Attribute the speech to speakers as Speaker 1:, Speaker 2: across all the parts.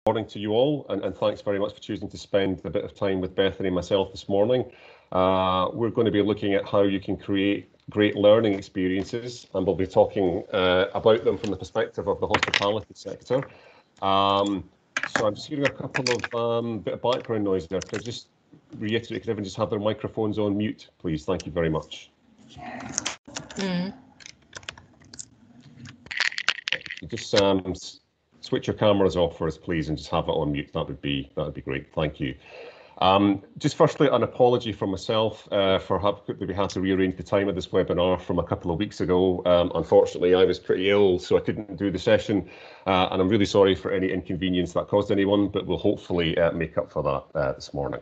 Speaker 1: morning to you all, and thanks very much for choosing to spend a bit of time with Bethany and myself this morning. We're going to be looking at how you can create great learning experiences, and we'll be talking about them from the perspective of the hospitality sector. So I'm just hearing a couple of bit of background noise there. Could I just reiterate, could everyone just have their microphones on mute, please? Thank you very much. Just switch your cameras off for us, please, and just have it on mute. That would be great. Thank you. Just firstly, an apology from myself for having we had to rearrange the time of this webinar from a couple of weeks ago. Unfortunately, I was pretty ill, so I couldn't do the session, and I'm really sorry for any inconvenience that caused anyone, but we'll hopefully make up for that this morning.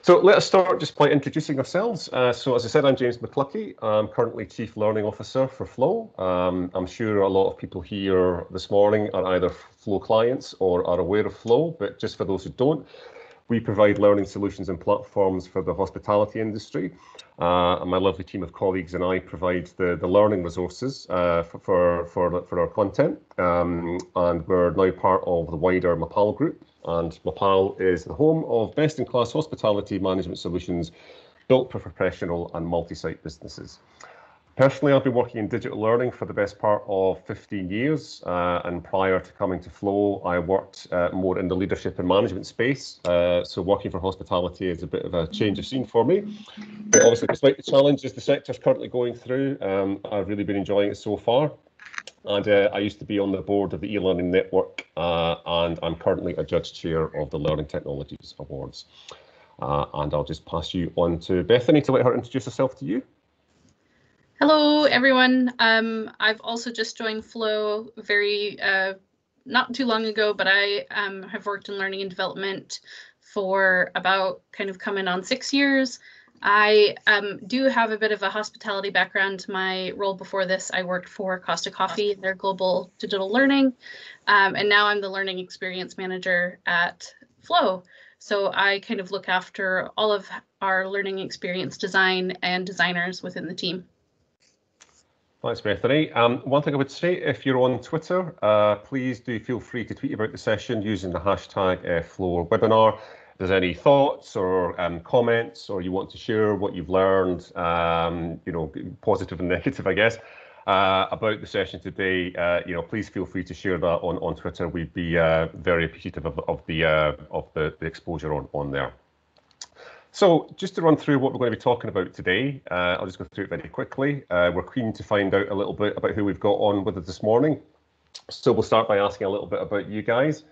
Speaker 1: So let us start just by introducing ourselves. So as I said, I'm James McLuckie. I'm currently Chief Learning Officer for Flow. I'm sure a lot of people here this morning are either Flow clients or are aware of Flow, but just for those who don't, we provide learning solutions and platforms for the hospitality industry. And my lovely team of colleagues and I provide the learning resources for our content. And we're now part of the wider McLuckie group. And McLuckie is the home of best-in-class hospitality management solutions built for professional and multi-site businesses. Personally, I've been working in digital learning for the best part of 15 years, and prior to coming to Flow, I worked more in the leadership and management space. So working for hospitality is a bit of a change of scene for me. But obviously, despite the challenges the sector is currently going through, I've really been enjoying it so far. And I used to be on the board of the e-learning network, and I'm currently a judge chair of the Learning Technologies Awards. And I'll just pass you on to Bethany to let her introduce herself to you.
Speaker 2: Hello, everyone. I've also just joined Flow not too long ago, but I have worked in learning and development for about coming on 6 years. I do have a bit of a hospitality background. My role before this, I worked for Costa Coffee, their global digital learning, and now I'm the learning experience manager at Flow. So I look after all of our learning experience design and designers within the team.
Speaker 1: Thanks, Bethany. One thing I would say, if you're on Twitter, please do feel free to tweet about the session using the hashtag #FlowWebinar. If there's any thoughts or comments, or you want to share what you've learned, positive and negative, I guess, about the session today, please feel free to share that on Twitter. We'd be very appreciative of the exposure on there. So just to run through what we're going to be talking about today, I'll just go through it very quickly. We're keen to find out a little bit about who we've got on with us this morning. So we'll start by asking a little bit about you guys.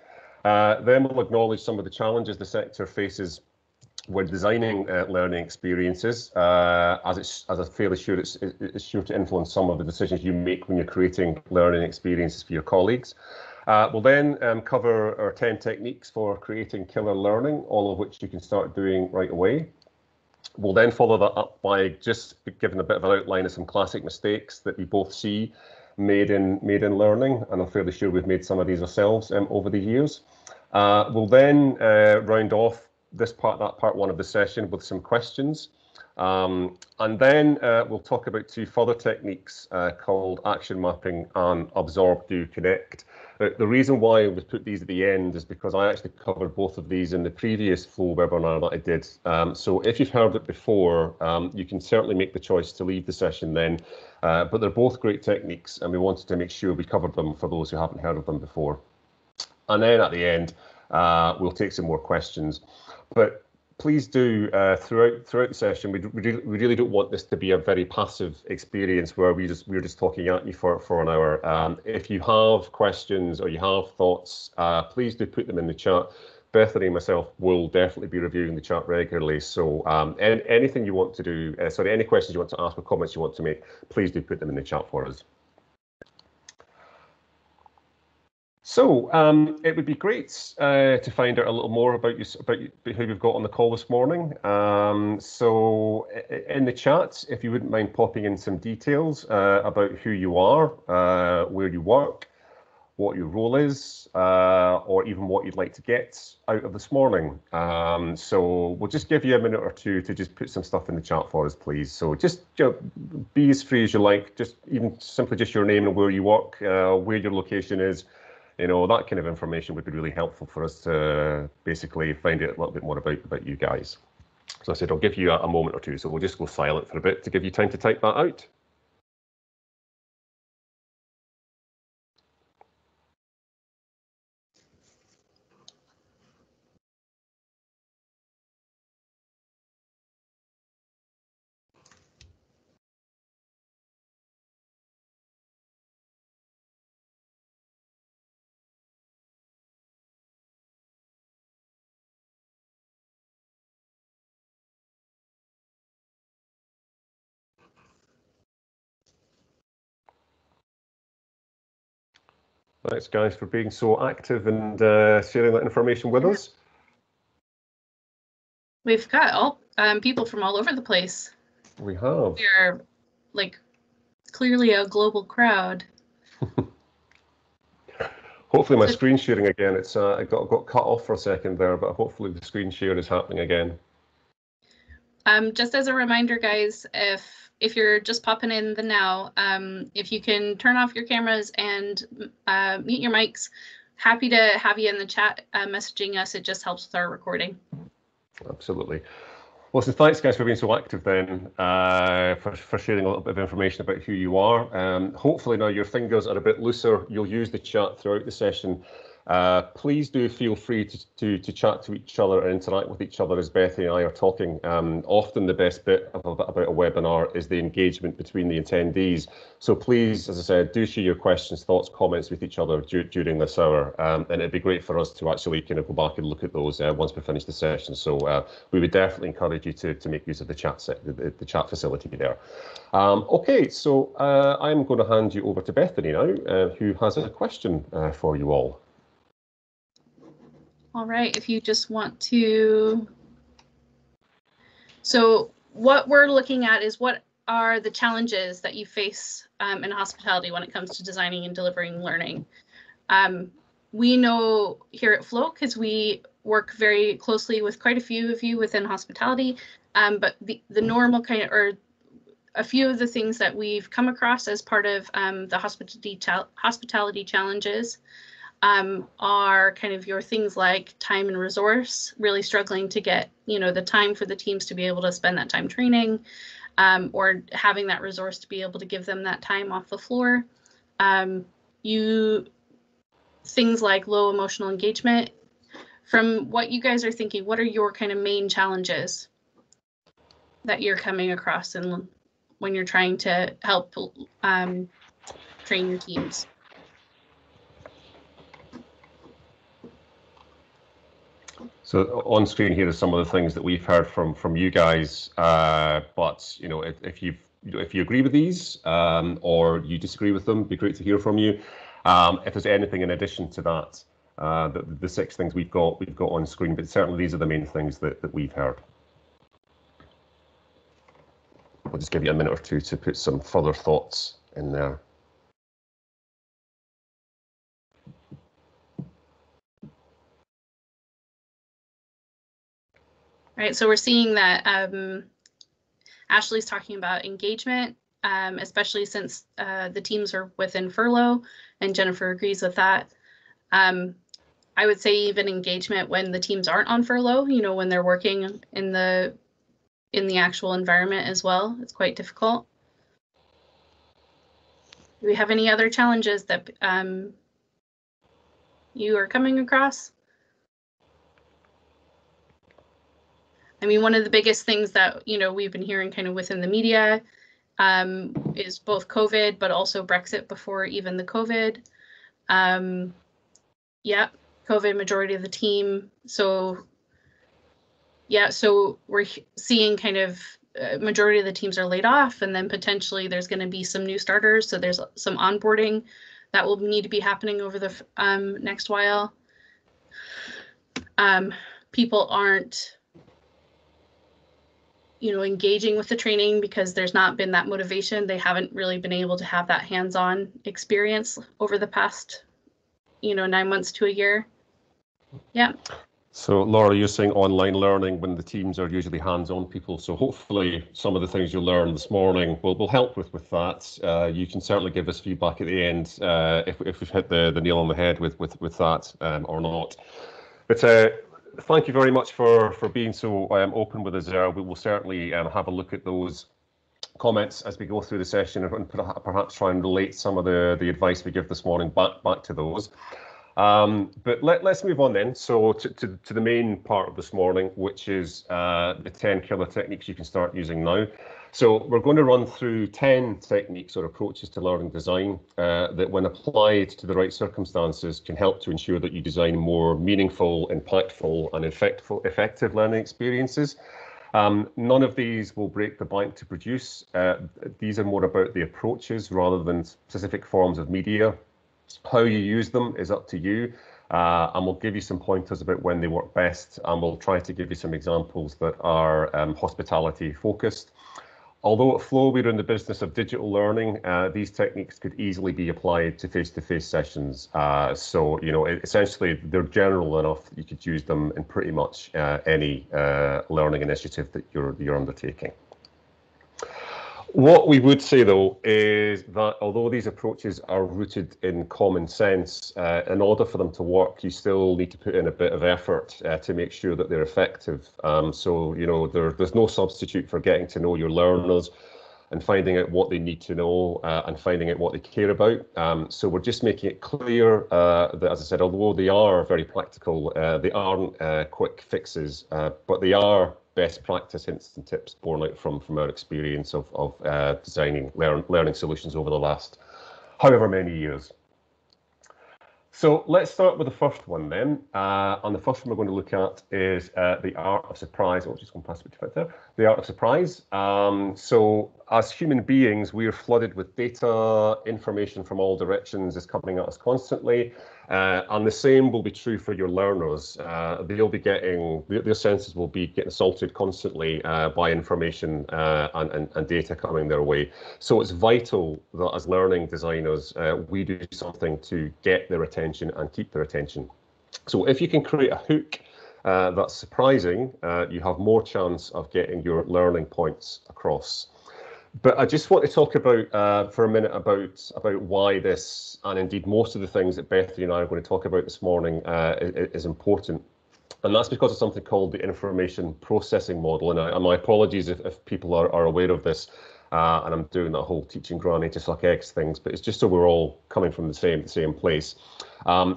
Speaker 1: Then we'll acknowledge some of the challenges the sector faces when designing learning experiences, as I'm fairly sure it's sure to influence some of the decisions you make when you're creating learning experiences for your colleagues. We'll then cover our 10 techniques for creating killer learning, all of which you can start doing right away. We'll then follow that up by just giving a bit of an outline of some classic mistakes that we both see made in learning, and I'm fairly sure we've made some of these ourselves over the years. We'll then round off part one of the session with some questions. And then we'll talk about 2 further techniques called action mapping and absorb, do, connect. The reason why we've put these at the end is because I actually covered both of these in the previous Flow webinar that I did. So if you've heard it before, you can certainly make the choice to leave the session then. But they're both great techniques, and we wanted to make sure we covered them for those who haven't heard of them before. And then at the end, we'll take some more questions. But please do, throughout the session, we really don't want this to be a very passive experience where we're just talking at you for an hour. If you have questions or you have thoughts, please do put them in the chat. Bethany and myself will definitely be reviewing the chat regularly. So anything you want to do, any questions you want to ask or comments you want to make, please do put them in the chat for us. So it would be great to find out a little more about who we've got on the call this morning. So in the chat, if you wouldn't mind popping in some details about who you are, where you work, what your role is, or even what you'd like to get out of this morning. So we'll just give you a minute or two to just put some stuff in the chat for us, please. So just be as free as you like, just simply your name and where you work, where your location is. You know, that kind of information would be really helpful for us to basically find out a little bit more about you guys. So I said, I'll give you a moment or two. So we'll just go silent for a bit to give you time to type that out. Thanks, guys, for being so active and sharing that information with us.
Speaker 2: We've got all people from all over the place.
Speaker 1: We have.
Speaker 2: We're like clearly a global crowd.
Speaker 1: Hopefully my screen sharing again. It's it got cut off for a second there, but hopefully the screen share is happening again.
Speaker 2: Just as a reminder, guys, if you're just popping in the now, if you can turn off your cameras and mute your mics, happy to have you in the chat messaging us. It just helps with our recording.
Speaker 1: Absolutely. Well, so thanks, guys, for being so active then, for sharing a little bit of information about who you are. Hopefully now your fingers are a bit looser. You'll use the chat throughout the session. Please do feel free to chat to each other and interact with each other as Bethany and I are talking. Often the best bit about a webinar is the engagement between the attendees. So please, as I said, do share your questions, thoughts, comments with each other during this hour. And it'd be great for us to actually kind of go back and look at those once we finish the session. So we would definitely encourage you to make use of the chat facility there. Okay, so I'm going to hand you over to Bethany now, who has a question for you all.
Speaker 2: All right, if you just want to. So what we're looking at is what are the challenges that you face in hospitality when it comes to designing and delivering learning. We know here at Flow, because we work very closely with quite a few of you within hospitality, but the normal kind of, or a few of the things that we've come across as part of the hospitality challenges are kind of your things like time and resource, really struggling to get, the time for the teams to be able to spend that time training, or having that resource to be able to give them that time off the floor. Things like low emotional engagement. From what you guys are thinking, what are your kind of main challenges that you're coming across and when you're trying to help train your teams?
Speaker 1: So on screen here are some of the things that we've heard from you guys. But if you agree with these or you disagree with them, it'd be great to hear from you. If there's anything in addition to that, the 6 things we've got on screen, but certainly these are the main things that we've heard. I'll just give you a minute or two to put some further thoughts in there.
Speaker 2: Right, so we're seeing that Ashley's talking about engagement, especially since the teams are within furlough, and Jennifer agrees with that. I would say even engagement when the teams aren't on furlough, when they're working in the actual environment as well, it's quite difficult. Do we have any other challenges that you are coming across? I mean, one of the biggest things that, we've been hearing kind of within the media is both COVID, but also Brexit before even the COVID. Yeah, COVID majority of the team. So, yeah, so we're seeing kind of majority of the teams are laid off, and then potentially there's going to be some new starters. So there's some onboarding that will need to be happening over the next while. People aren't engaging with the training because there's not been that motivation. They haven't really been able to have that hands-on experience over the past, 9 months to a year. Yeah.
Speaker 1: So Laura, you're saying online learning when the teams are usually hands-on people. So hopefully some of the things you learned this morning will help with that. You can certainly give us feedback at the end if we've hit the nail on the head with that or not. But thank you very much for being so open with us there. We will certainly have a look at those comments as we go through the session and perhaps try and relate some of the advice we give this morning back to those. But let's move on then. So to the main part of this morning, which is the 10 killer techniques you can start using now. So we're going to run through 10 techniques or approaches to learning design that when applied to the right circumstances can help to ensure that you design more meaningful, impactful and effective learning experiences. None of these will break the bank to produce. These are more about the approaches rather than specific forms of media. How you use them is up to you, and we'll give you some pointers about when they work best, and we'll try to give you some examples that are hospitality focused. Although at Flow we're in the business of digital learning, these techniques could easily be applied to face-to-face sessions. So, you know, essentially they're general enough that you could use them in pretty much any learning initiative that you're undertaking. What we would say, though, is that although these approaches are rooted in common sense, in order for them to work, you still need to put in a bit of effort to make sure that they're effective. So, you know, there's no substitute for getting to know your learners and finding out what they need to know and finding out what they care about. So we're just making it clear that, as I said, although they are very practical, they aren't quick fixes, but they are best practice hints and tips born out from our experience of designing learning solutions over the last however many years. So let's start with the first one then. And the first one we're going to look at is the art of surprise. Oh, just going past a bit there. The art of surprise. So as human beings, we are flooded with data, information from all directions is coming at us constantly. And the same will be true for your learners. They'll be getting, their senses will be getting assaulted constantly by information and data coming their way. So it's vital that as learning designers, we do something to get their attention and keep their attention. So if you can create a hook that's surprising, you have more chance of getting your learning points across. But I just want to talk about for a minute about why this, and indeed most of the things that Bethany and I are going to talk about this morning is important. And that's because of something called the information processing model. And my apologies if people are aware of this, and I'm doing that whole teaching granny to suck eggs things, but it's just so we're all coming from the same place.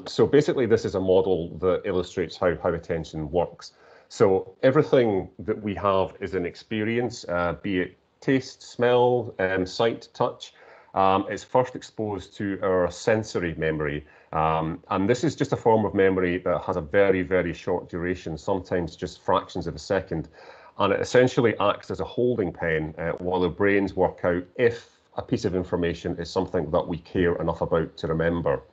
Speaker 1: So basically this is a model that illustrates how attention works. So everything that we have is an experience, be it taste, smell, sight, touch. It's first exposed to our sensory memory. And this is just a form of memory that has a very, very short duration, sometimes just fractions of a second. And it essentially acts as a holding pen while our brains work out if a piece of information is something that we care enough about to remember.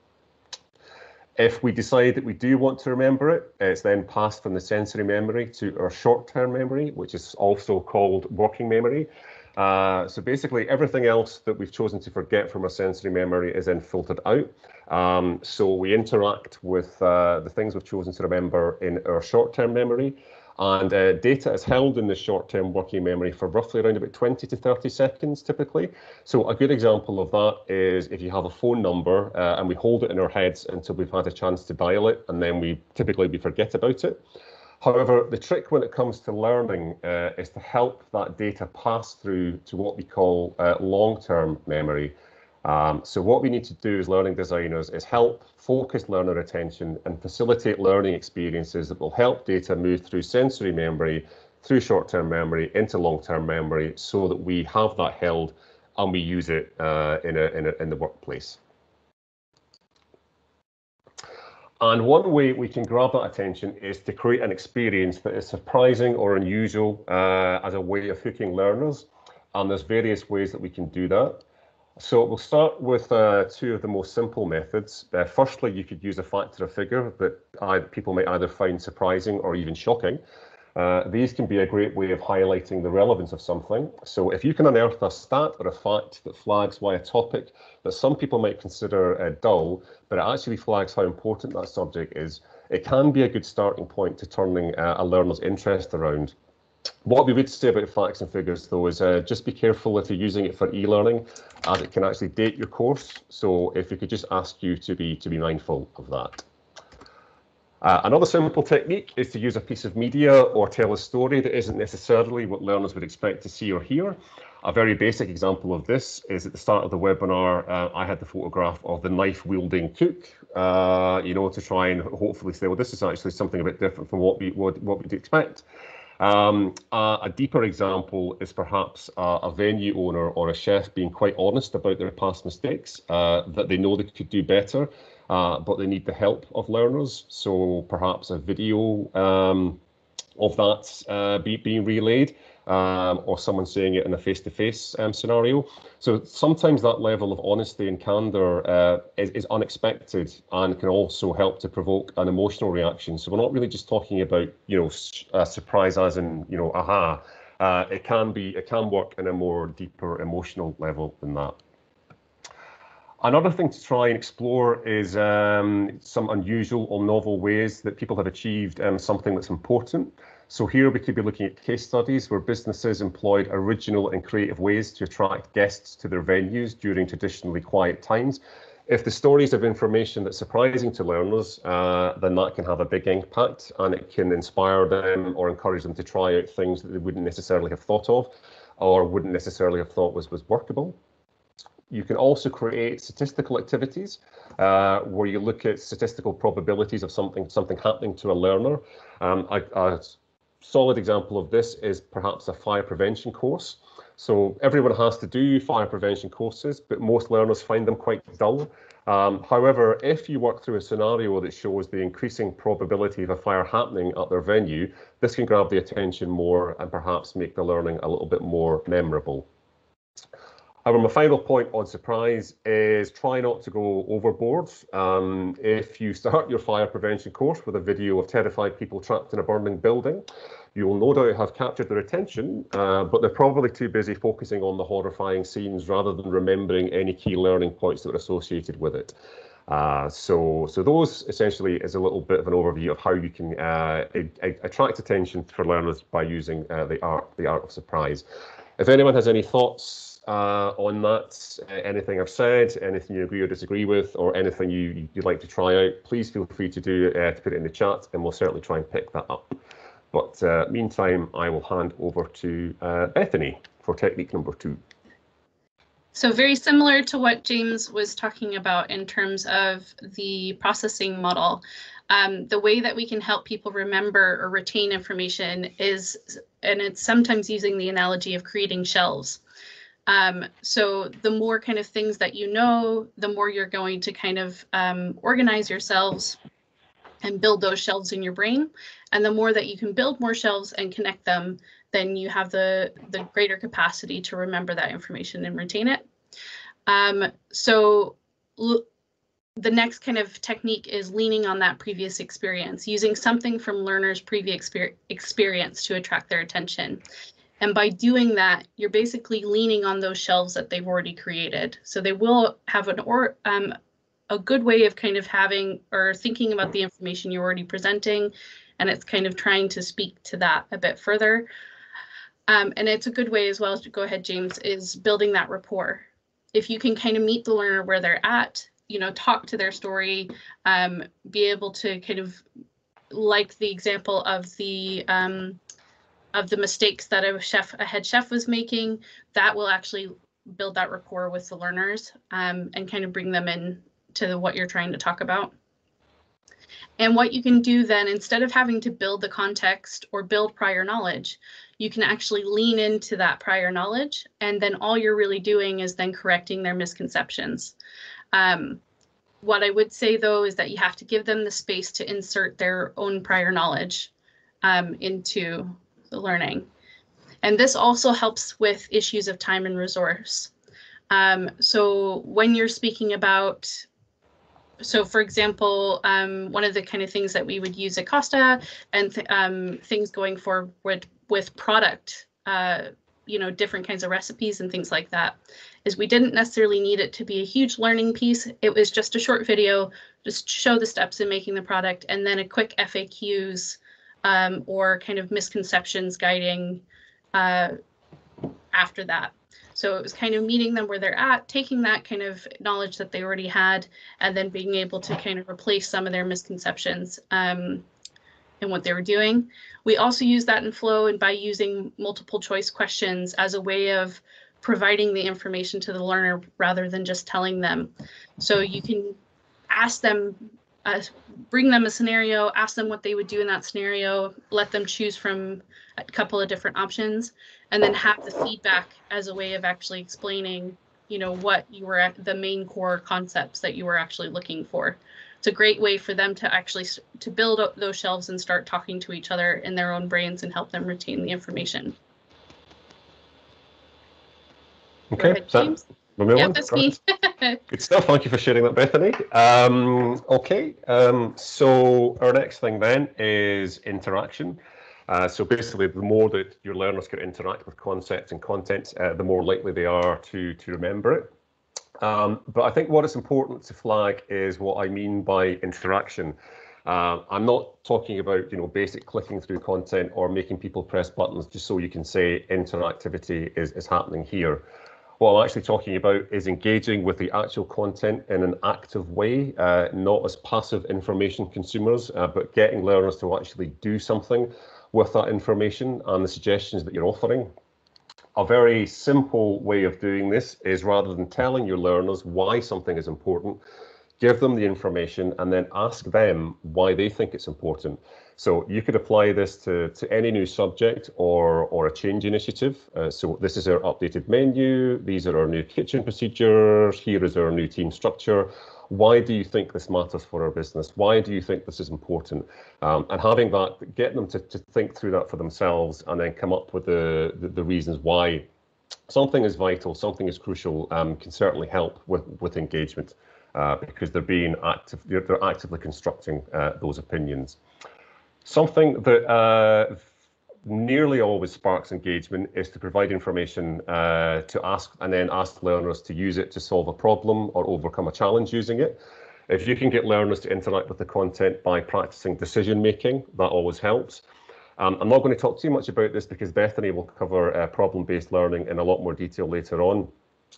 Speaker 1: If we decide that we do want to remember it, it's then passed from the sensory memory to our short-term memory, which is also called working memory. So basically everything else that we've chosen to forget from our sensory memory is then filtered out. So we interact with the things we've chosen to remember in our short-term memory. And data is held in the short-term working memory for roughly around about 20 to 30 seconds typically. So a good example of that is if you have a phone number and we hold it in our heads until we've had a chance to dial it, and then we forget about it. However, the trick when it comes to learning is to help that data pass through to what we call long-term memory. So what we need to do as learning designers is help focus learner attention and facilitate learning experiences that will help data move through sensory memory, through short-term memory, into long-term memory, so that we have that held and we use it in the workplace. And one way we can grab that attention is to create an experience that is surprising or unusual as a way of hooking learners. And there's various ways that we can do that. So we'll start with two of the most simple methods. Firstly, you could use a fact or a figure that people might either find surprising or even shocking. These can be a great way of highlighting the relevance of something. So if you can unearth a stat or a fact that flags why a topic that some people might consider dull, but it actually flags how important that subject is, it can be a good starting point to turning a learner's interest around. What we would say about facts and figures, though, is just be careful if you're using it for e-learning, as it can actually date your course. So if we could just ask you to be mindful of that. Another simple technique is to use a piece of media or tell a story that isn't necessarily what learners would expect to see or hear. A very basic example of this is at the start of the webinar, I had the photograph of the knife-wielding cook, to try and hopefully say, well, this is actually something a bit different from what we'd expect. A deeper example is perhaps a venue owner or a chef being quite honest about their past mistakes, that they know they could do better, but they need the help of learners. So perhaps a video of that being relayed, or someone saying it in a face-to-face scenario. So sometimes that level of honesty and candor is unexpected and can also help to provoke an emotional reaction. So we're not really just talking about, surprise as in, aha. It can work in a more deeper emotional level than that. Another thing to try and explore is some unusual or novel ways that people have achieved something that's important. So here we could be looking at case studies where businesses employed original and creative ways to attract guests to their venues during traditionally quiet times. If the stories of information that's surprising to learners, then that can have a big impact, and it can inspire them or encourage them to try out things that they wouldn't necessarily have thought of or wouldn't necessarily have thought was workable. You can also create statistical activities where you look at statistical probabilities of something happening to a learner. A solid example of this is perhaps a fire prevention course. So everyone has to do fire prevention courses, but most learners find them quite dull. However, if you work through a scenario that shows the increasing probability of a fire happening at their venue, this can grab the attention more and perhaps make the learning a little bit more memorable. However, my final point on surprise is try not to go overboard. If you start your fire prevention course with a video of terrified people trapped in a burning building, you will no doubt have captured their attention, but they're probably too busy focusing on the horrifying scenes rather than remembering any key learning points that are associated with it. So those essentially is a little bit of an overview of how you can attract attention for learners by using the art of surprise. If anyone has any thoughts on that, anything I've said, anything you agree or disagree with, or anything you'd like to try out, please feel free to to put it in the chat, and we'll certainly try and pick that up. But meantime, I will hand over to Bethany for technique number 2.
Speaker 2: So very similar to what James was talking about in terms of the processing model, the way that we can help people remember or retain information is, and it's sometimes using the analogy of creating shelves. So the more kind of things that you know, the more you're going to kind of organize yourselves and build those shelves in your brain. And the more that you can build more shelves and connect them, then you have the greater capacity to remember that information and retain it. So the next kind of technique is leaning on that previous experience, using something from learners' previous experience to attract their attention. And by doing that, you're basically leaning on those shelves that they've already created. So they will have a good way of kind of having or thinking about the information you're already presenting, and it's kind of trying to speak to that a bit further. And it's a good way as well, to go ahead, James, is building that rapport. If you can kind of meet the learner where they're at, talk to their story, be able to kind of, like the example of the mistakes that a head chef was making, that will actually build that rapport with the learners and kind of bring them in to what you're trying to talk about. And what you can do then, instead of having to build the context or build prior knowledge, you can actually lean into that prior knowledge, and then all you're really doing is then correcting their misconceptions. What I would say, though, is that you have to give them the space to insert their own prior knowledge into the learning. And this also helps with issues of time and resource. So when you're speaking about, so for example, one of the kind of things that we would use at Costa and things going forward with product, different kinds of recipes and things like that, is we didn't necessarily need it to be a huge learning piece. It was just a short video, just show the steps in making the product, and then a quick FAQs or kind of misconceptions guiding after that. So it was kind of meeting them where they're at, taking that kind of knowledge that they already had, and then being able to kind of replace some of their misconceptions in what they were doing. We also use that in Flow, and by using multiple choice questions as a way of providing the information to the learner rather than just telling them. So you can ask them, bring them a scenario, ask them what they would do in that scenario, let them choose from a couple of different options, and then have the feedback as a way of actually explaining, you know, what you were at, the main core concepts that you were actually looking for. It's a great way for them to actually to build up those shelves and start talking to each other in their own brains and help them retain the information.
Speaker 1: Okay,
Speaker 2: ahead, James. Yeah, that's me.
Speaker 1: Good stuff. Thank you for sharing that, Bethany. Okay, so our next thing then is interaction. So basically, the more that your learners can interact with concepts and content, the more likely they are to remember it. But I think what is important to flag is what I mean by interaction. I'm not talking about, you know, basic clicking through content or making people press buttons just so you can say interactivity is happening here. What I'm actually talking about is engaging with the actual content in an active way, not as passive information consumers, but getting learners to actually do something with that information and the suggestions that you're offering. A very simple way of doing this is, rather than telling your learners why something is important, give them the information and then ask them why they think it's important. So you could apply this to any new subject or a change initiative. So this is our updated menu. These are our new kitchen procedures. Here is our new team structure. Why do you think this matters for our business? Why do you think this is important? And having that, get them to think through that for themselves and then come up with the reasons why something is vital, something is crucial, can certainly help with engagement because they're being active, they're actively constructing those opinions. Something that nearly always sparks engagement is to provide information to ask learners to use it to solve a problem or overcome a challenge using it. If you can get learners to interact with the content by practicing decision making, that always helps. I'm not going to talk too much about this because Bethany will cover problem-based learning in a lot more detail later on.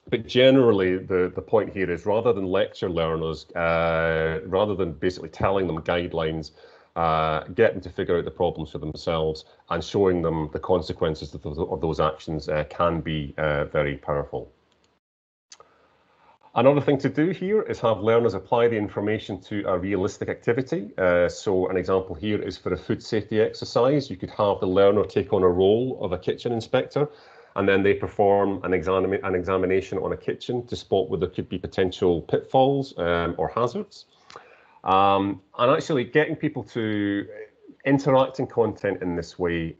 Speaker 1: But generally, the point here is, rather than lecture learners, rather than basically telling them guidelines, get them to figure out the problems for themselves, and showing them the consequences of those actions can be very powerful. Another thing to do here is have learners apply the information to a realistic activity. So an example here is for a food safety exercise. You could have the learner take on a role of a kitchen inspector, and then they perform an examination on a kitchen to spot where there could be potential pitfalls or hazards. And actually getting people to interact in content in this way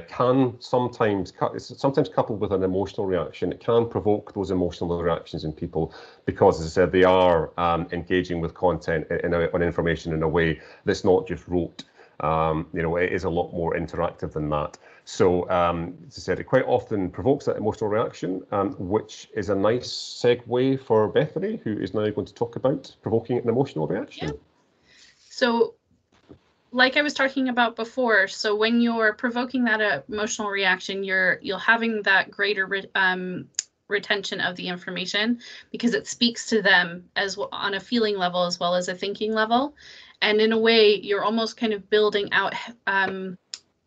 Speaker 1: can sometimes coupled with an emotional reaction. It can provoke those emotional reactions in people because, as I said, they are engaging with content on information in a way that's not just rote. You know, it is a lot more interactive than that. So, as I said, it quite often provokes that emotional reaction, which is a nice segue for Bethany, who is now going to talk about provoking an emotional reaction.
Speaker 2: Yeah. So, like I was talking about before, so when you're provoking that emotional reaction, you're having that greater retention of the information because it speaks to them as well, on a feeling level as well as a thinking level. And in a way, you're almost kind of building out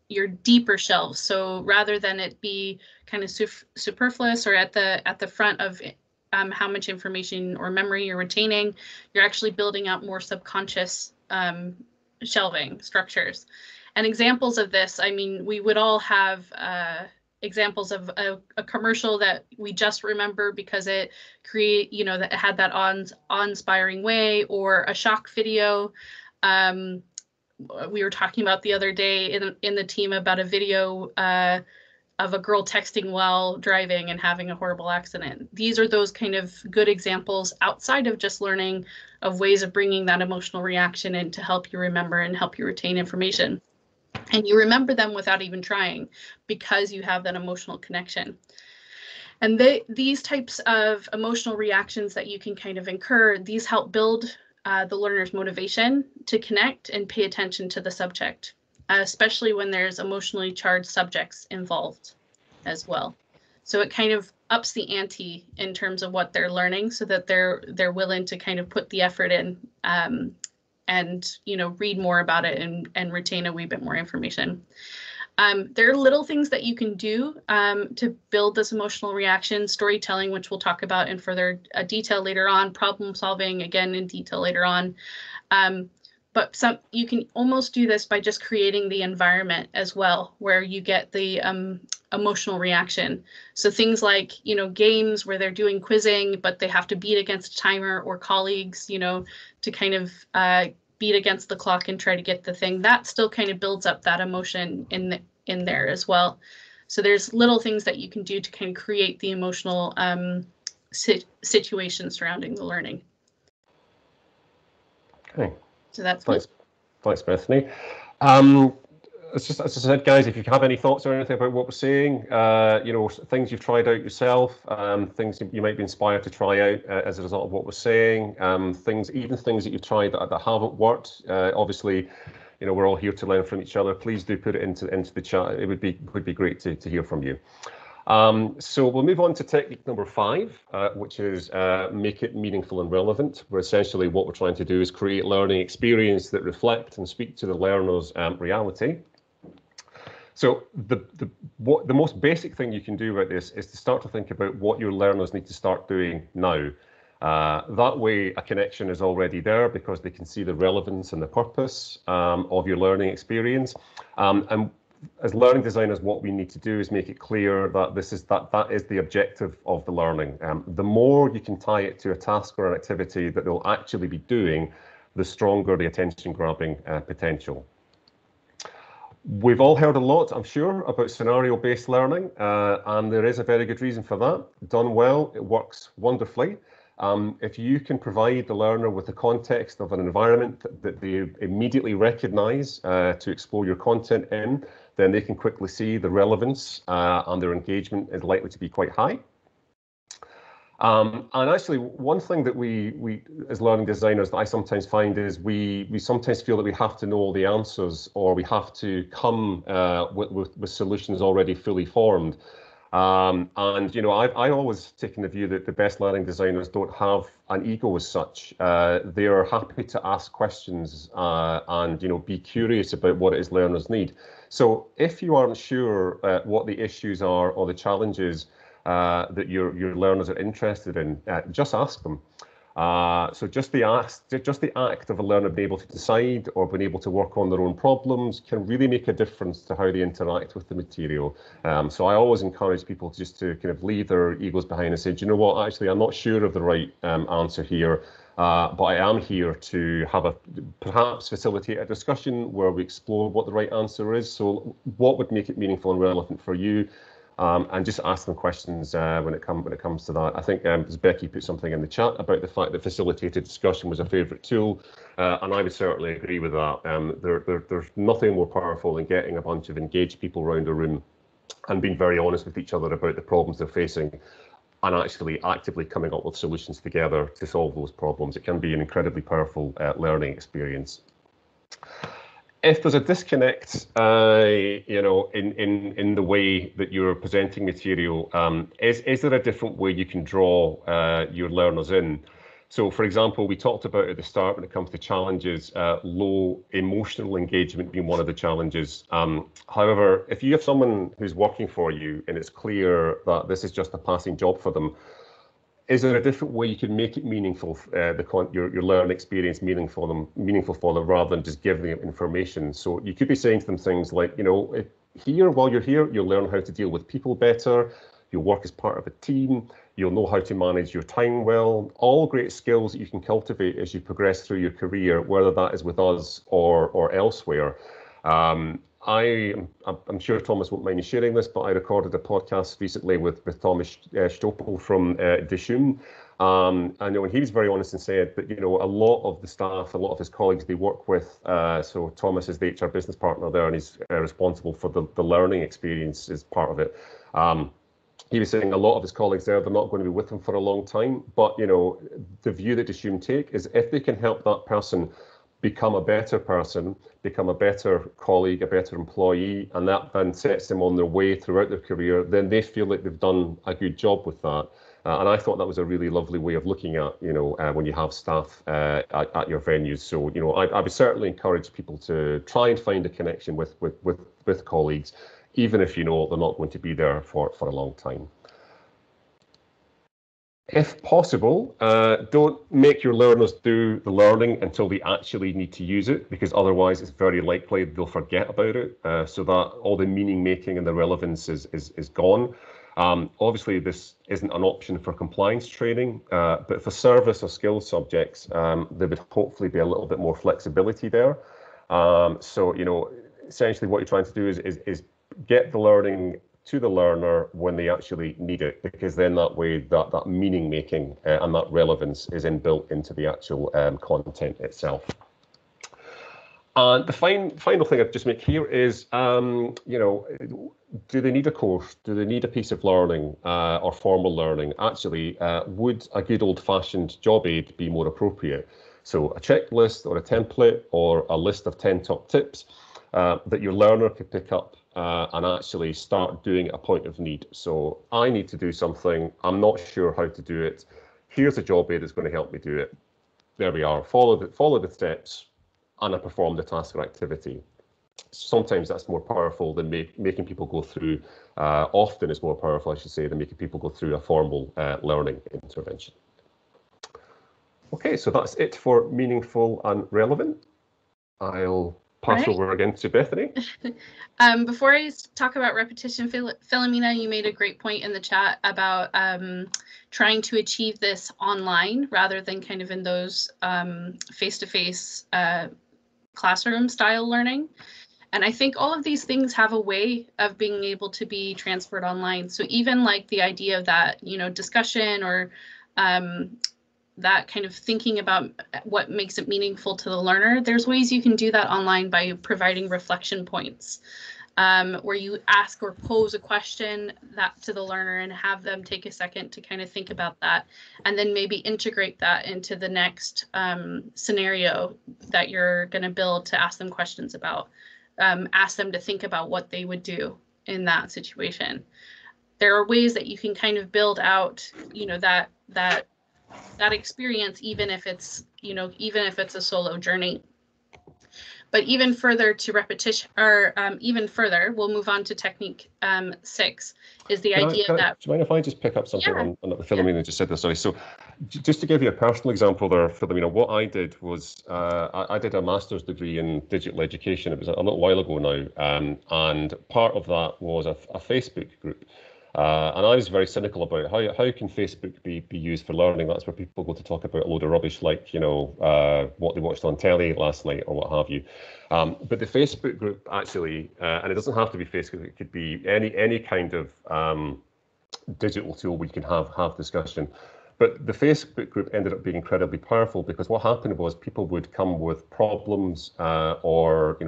Speaker 2: your deeper shelves. So rather than it be kind of superfluous or at the front of how much information or memory you're retaining, you're actually building out more subconscious shelving structures. And examples of this, I mean, we would all have examples of a commercial that we just remember because it that it had that awe-inspiring way, or a shock video. We were talking about the other day in the team about a video of a girl texting while driving and having a horrible accident. These are those kind of good examples outside of just learning of ways of bringing that emotional reaction in to help you remember and help you retain information. And you remember them without even trying because you have that emotional connection. And these types of emotional reactions that you can kind of incur, these help build the learner's motivation to connect and pay attention to the subject, especially when there's emotionally charged subjects involved as well. So it kind of ups the ante in terms of what they're learning, so that they're willing to kind of put the effort in and read more about it and retain a wee bit more information. There are little things that you can do to build this emotional reaction: storytelling, which we'll talk about in further detail later on, problem solving, again, in detail later on. But you can almost do this by just creating the environment as well, where you get the emotional reaction. So things like, games where they're doing quizzing, but they have to beat against a timer, or colleagues, to kind of beat against the clock and try to get the thing. That still kind of builds up that emotion in there as well. So there's little things that you can do to kind of create the emotional situation surrounding the learning.
Speaker 1: Okay.
Speaker 2: So that's
Speaker 1: Thanks, Bethany. As I said, guys, if you have any thoughts or anything about what we're saying, things you've tried out yourself, things you might be inspired to try out as a result of what we're saying, things that you've tried that haven't worked. Obviously, we're all here to learn from each other. Please do put it into the chat. It would be great to hear from you. So we'll move on to technique number 5, which is make it meaningful and relevant, where essentially what we're trying to do is create learning experience that reflect and speak to the learner's reality. So the most basic thing you can do about this is to start to think about what your learners need to start doing now. That way a connection is already there, because they can see the relevance and the purpose of your learning experience. And as learning designers, what we need to do is make it clear that that is the objective of the learning. The more you can tie it to a task or an activity that they'll actually be doing, the stronger the attention-grabbing potential. We've all heard a lot, I'm sure, about scenario-based learning, and there is a very good reason for that. Done well, it works wonderfully. If you can provide the learner with the context of an environment that they immediately recognize to explore your content in, then they can quickly see the relevance, and their engagement is likely to be quite high. And actually, one thing that we as learning designers that I sometimes find is we sometimes feel that we have to know all the answers, or we have to come with solutions already fully formed. And I've always taken the view that the best learning designers don't have an ego as such. They are happy to ask questions and be curious about what it is learners need. So if you aren't sure what the issues are or the challenges that your learners are interested in, just ask them. So just the act of a learner being able to decide or being able to work on their own problems can really make a difference to how they interact with the material. So I always encourage people just to kind of leave their egos behind and say, do you know what, actually, I'm not sure of the right answer here, but I am here to perhaps facilitate a discussion where we explore what the right answer is. So what would make it meaningful and relevant for you? And just ask them questions when it comes to that. I think as Becky put something in the chat about the fact that facilitated discussion was a favourite tool, and I would certainly agree with that. There's nothing more powerful than getting a bunch of engaged people around a room and being very honest with each other about the problems they're facing, and actually actively coming up with solutions together to solve those problems. It can be an incredibly powerful learning experience. If there's a disconnect, in the way that you're presenting material, is there a different way you can draw your learners in? So, for example, we talked about at the start when it comes to challenges, low emotional engagement being one of the challenges. However, if you have someone who's working for you and it's clear that this is just a passing job for them, is there a different way you can make it meaningful, your learning experience meaningful for them, rather than just giving them information? So you could be saying to them things like, while you're here, you'll learn how to deal with people better, you'll work as part of a team, you'll know how to manage your time well, all great skills that you can cultivate as you progress through your career, whether that is with us or elsewhere. I'm sure Thomas won't mind me sharing this, but I recorded a podcast recently with Thomas Stoppel from Dishoom. And when he was very honest and said that, a lot of the staff, a lot of his colleagues they work with, so Thomas is the HR business partner there, and he's responsible for the learning experience as part of it. he was saying a lot of his colleagues there, they're not going to be with him for a long time. But, the view that Disagreements take is if they can help that person become a better person, become a better colleague, a better employee, and that then sets them on their way throughout their career, then they feel like they've done a good job with that. And I thought that was a really lovely way of looking at, when you have staff at your venues. So, I would certainly encourage people to try and find a connection with colleagues, even if they're not going to be there for a long time. If possible, don't make your learners do the learning until they actually need to use it, because otherwise it's very likely they'll forget about it, so that all the meaning making and the relevance is gone. Obviously, this isn't an option for compliance training, but for service or skills subjects, there would hopefully be a little bit more flexibility there. So, essentially what you're trying to do is get the learning to the learner when they actually need it, because then that way that meaning making and that relevance is inbuilt into the actual content itself. And the final thing I'd just make here is, do they need a course? Do they need a piece of learning or formal learning? Actually, would a good old-fashioned job aid be more appropriate? So a checklist or a template or a list of 10 top tips that your learner could pick up and actually start doing at a point of need. So I need to do something, I'm not sure how to do it. Here's a job aid that's going to help me do it. There we are, follow the steps, and I perform the task or activity. Sometimes that's more powerful than making people go through, often is more powerful, I should say, than making people go through a formal learning intervention. Okay, so that's it for meaningful and relevant. I'll pass over again to Bethany.
Speaker 2: Before I talk about repetition, Philomena, you made a great point in the chat about trying to achieve this online rather than kind of in those face-to-face classroom style learning. And I think all of these things have a way of being able to be transferred online. So even like the idea of that, discussion or that kind of thinking about what makes it meaningful to the learner, there's ways you can do that online by providing reflection points, where you ask or pose a question to the learner and have them take a second to kind of think about that, and then maybe integrate that into the next scenario that you're going to build to ask them questions about. Ask them to think about what they would do in that situation. There are ways that you can kind of build out, that experience, even if it's a solo journey. But even further to repetition, or even further, we'll move on to technique 6, is the idea that...
Speaker 1: Do you mind if I just pick up something on what Philomena just said there? Sorry. So just to give you a personal example there, Philomena, what I did was I did a master's degree in digital education. It was a little while ago now. And part of that was a Facebook group. And I was very cynical about it. How can Facebook be used for learning? That's where people go to talk about a load of rubbish, like what they watched on telly last night or what have you. But the Facebook group actually, and it doesn't have to be Facebook. It could be any kind of digital tool where you can have discussion. But the Facebook group ended up being incredibly powerful, because what happened was people would come with problems or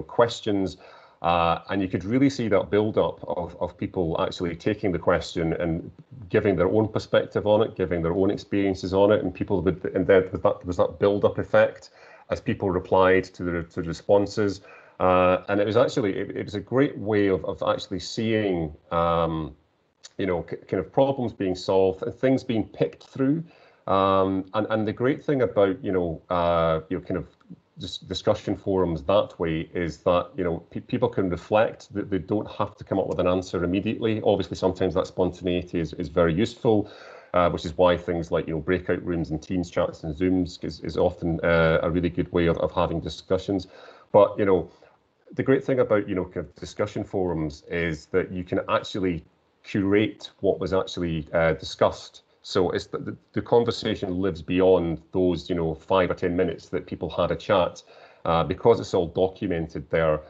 Speaker 1: questions. And you could really see that build-up of people actually taking the question and giving their own perspective on it, giving their own experiences on it, and people would, and then was that build-up effect as people replied to the responses, and it was actually it was a great way of actually seeing kind of problems being solved and things being picked through, and the great thing about kind of discussion forums that way is that people can reflect, that they don't have to come up with an answer immediately. Obviously, sometimes that spontaneity is very useful, which is why things like breakout rooms and Teams chats and Zooms is often a really good way of having discussions. But the great thing about kind of discussion forums is that you can actually curate what was actually discussed. So it's the conversation lives beyond those 5 or 10 minutes that people had a chat, because it's all documented there.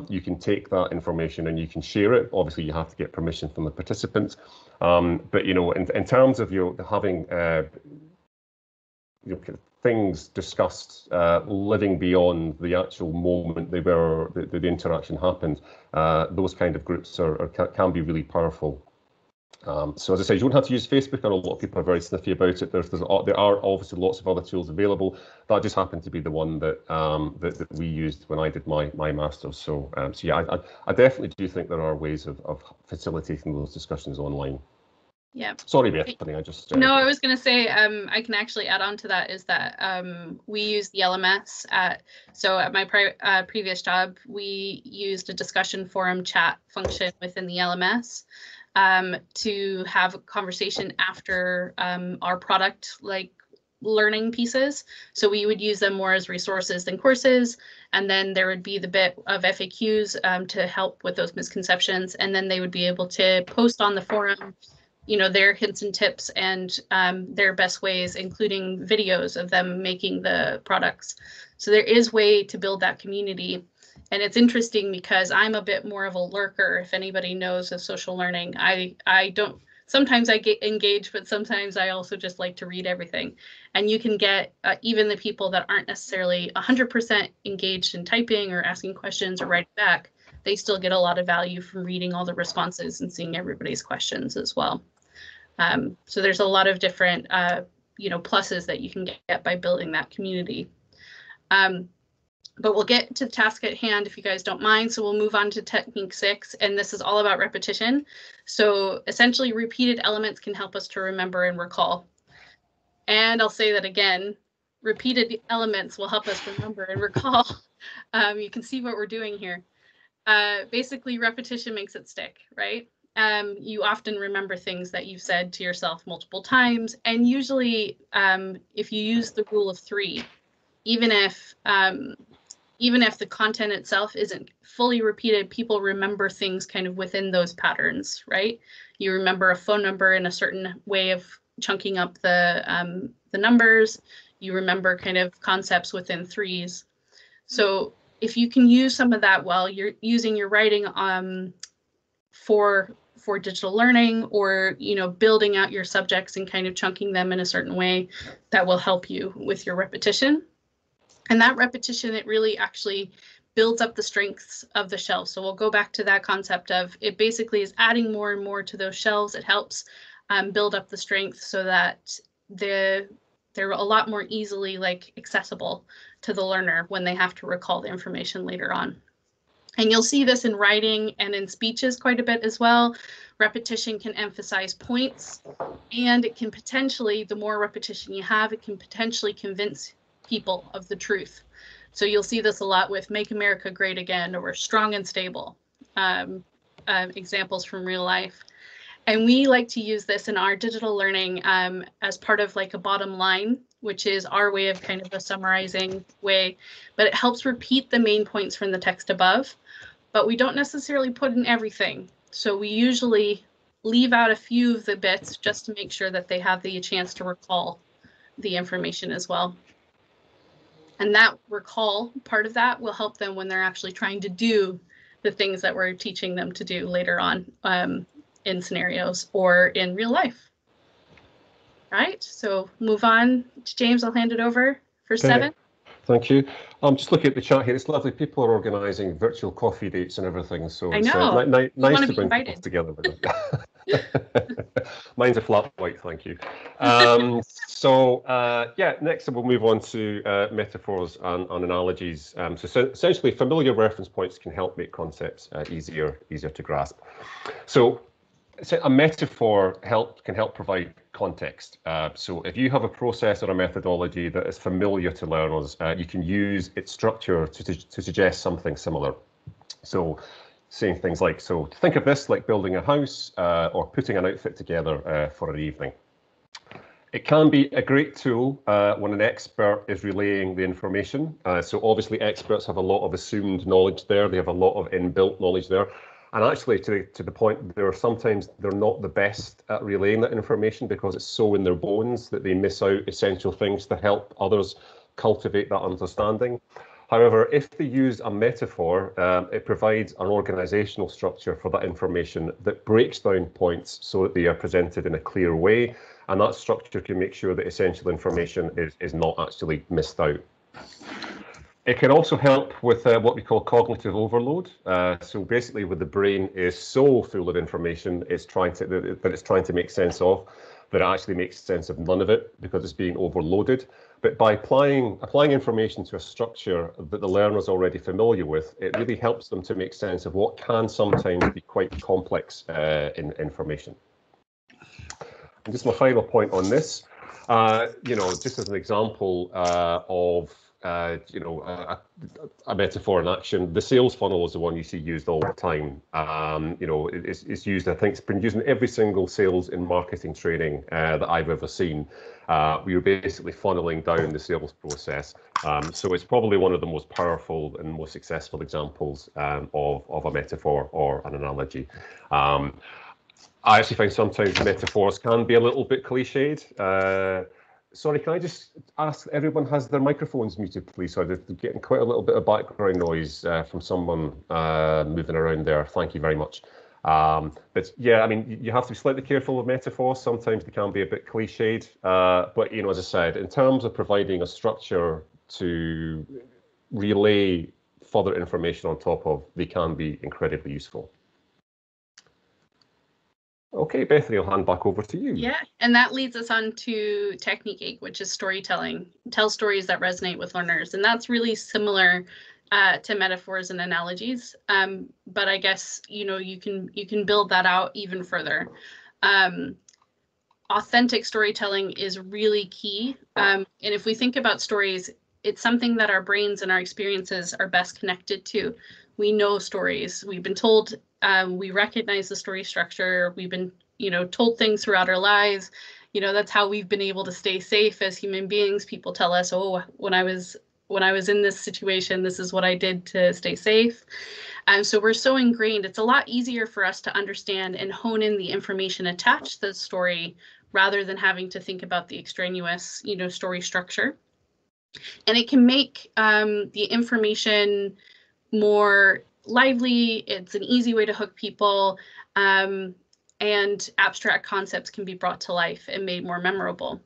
Speaker 1: You can take that information and you can share it. Obviously, you have to get permission from the participants. But in terms of having things discussed, living beyond the actual moment the interaction happened, those kind of groups can be really powerful. So as I said, you don't have to use Facebook. I know a lot of people are very sniffy about it. There are obviously lots of other tools available. That just happened to be the one that that we used when I did my master's. So yeah, I definitely do think there are ways of facilitating those discussions online.
Speaker 2: Yeah.
Speaker 1: Sorry, Bethany, I just...
Speaker 2: No, I was going to say, I can actually add on to that, is that we use the LMS so at my previous job, we used a discussion forum chat function within the LMS to have a conversation after our product learning pieces. So we would use them more as resources than courses. And then there would be the bit of FAQs to help with those misconceptions. And then they would be able to post on the forum, you know, their hints and tips and their best ways, including videos of them making the products. So there is a way to build that community. And it's interesting because I'm a bit more of a lurker. If anybody knows of social learning, I don't, sometimes I get engaged, but sometimes I also just like to read everything. And you can get even the people that aren't necessarily 100% engaged in typing or asking questions or writing back, they still get a lot of value from reading all the responses and seeing everybody's questions as well. So there's a lot of different, you know, pluses that you can get by building that community. But we'll get to the task at hand if you guys don't mind. So we'll move on to technique 6, and this is all about repetition. So essentially repeated elements can help us to remember and recall. And I'll say that again, repeated elements will help us remember and recall. You can see what we're doing here. Basically, repetition makes it stick, right? You often remember things that you've said to yourself multiple times. And usually, if you use the rule of 3, even if the content itself isn't fully repeated, people remember things kind of within those patterns, right? You remember a phone number in a certain way of chunking up the numbers. You remember kind of concepts within 3s. So if you can use some of that while you're using your writing for digital learning, or, you know, building out your subjects and kind of chunking them in a certain way, that will help you with your repetition. And that repetition, it really actually builds up the strengths of the shelves. So we'll go back to that concept of it basically is adding more and more to those shelves. It helps build up the strength so that they're a lot more easily accessible to the learner when they have to recall the information later on. And you'll see this in writing and in speeches quite a bit as well. Repetition can emphasize points, and it can potentially, the more repetition you have, it can potentially convince people of the truth. So you'll see this a lot with Make America Great Again or Strong and Stable, examples from real life. And we like to use this in our digital learning as part of a bottom line, which is our way of kind of a summarizing way, but it helps repeat the main points from the text above, but we don't necessarily put in everything. So we usually leave out a few of the bits just to make sure that they have the chance to recall the information as well. And that recall part of that will help them when they're actually trying to do the things that we're teaching them to do later on in scenarios or in real life. Right, so move on to James. I'll hand it over for 7.
Speaker 1: Thank you. I'm just looking at the chat here. It's lovely. People are organising virtual coffee dates and everything. So
Speaker 2: I
Speaker 1: it's
Speaker 2: know.
Speaker 1: nice to bring people together with them. Mine's a flat white, thank you. Yeah, next we'll move on to metaphors and analogies. So essentially, familiar reference points can help make concepts easier to grasp. So a metaphor can help provide context. So if you have a process or a methodology that is familiar to learners, you can use its structure to suggest something similar. So saying things like, so think of this like building a house or putting an outfit together for an evening. It can be a great tool when an expert is relaying the information. So obviously experts have a lot of assumed knowledge there. They have a lot of inbuilt knowledge there. And actually, to the point, sometimes they're not the best at relaying that information because it's so in their bones that they miss out essential things to help others cultivate that understanding. However, if they use a metaphor, it provides an organizational structure for that information that breaks down points so that they are presented in a clear way. And that structure can make sure that essential information is not actually missed out. It can also help with what we call cognitive overload. So basically, when the brain is so full of information, that it's trying to make sense of, that it actually makes sense of none of it because it's being overloaded. But by applying information to a structure that the learner is already familiar with, it really helps them to make sense of what can sometimes be quite complex information. And just my final point on this, just as an example of a metaphor in action, the sales funnel is the one you see used all the time. It's used, I think it's been used in every single sales and marketing training that I've ever seen. We were basically funneling down the sales process. So it's probably one of the most powerful and most successful examples of a metaphor or an analogy. I actually find sometimes metaphors can be a little bit cliched. Sorry, can I just ask everyone has their microphones muted, please? So they're getting quite a little bit of background noise from someone moving around there. Thank you very much. But yeah, I mean, you have to be slightly careful with metaphors. Sometimes they can be a bit cliched. But, as I said, in terms of providing a structure to relay further information on top of, they can be incredibly useful. Okay, Bethany, I'll hand back over to you.
Speaker 2: Yeah, and that leads us on to technique 8, which is storytelling. Tell stories that resonate with learners, and that's really similar to metaphors and analogies. But I guess you can build that out even further. Authentic storytelling is really key. And if we think about stories, it's something that our brains and our experiences are best connected to. We know stories. We've been told. We recognize the story structure. We've been, told things throughout our lives. That's how we've been able to stay safe as human beings. People tell us, oh, when I was in this situation, this is what I did to stay safe. And so we're so ingrained. It's a lot easier for us to understand and hone in the information attached to the story rather than having to think about the extraneous, story structure. And it can make the information more lively. It's an easy way to hook people, and abstract concepts can be brought to life and made more memorable.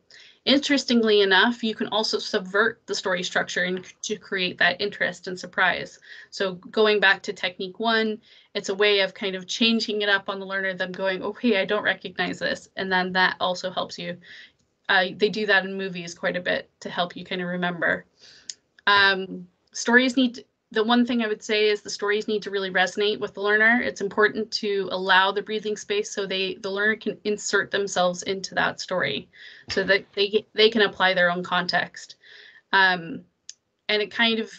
Speaker 2: Interestingly enough, you can also subvert the story structure and to create that interest and surprise. So going back to technique 1, it's a way of kind of changing it up on the learner, them going, okay, I don't recognize this. And then that also helps you. They do that in movies quite a bit to help you kind of remember. The one thing I would say is the stories need to really resonate with the learner. It's important to allow the breathing space so the learner can insert themselves into that story so that they can apply their own context. And it kind of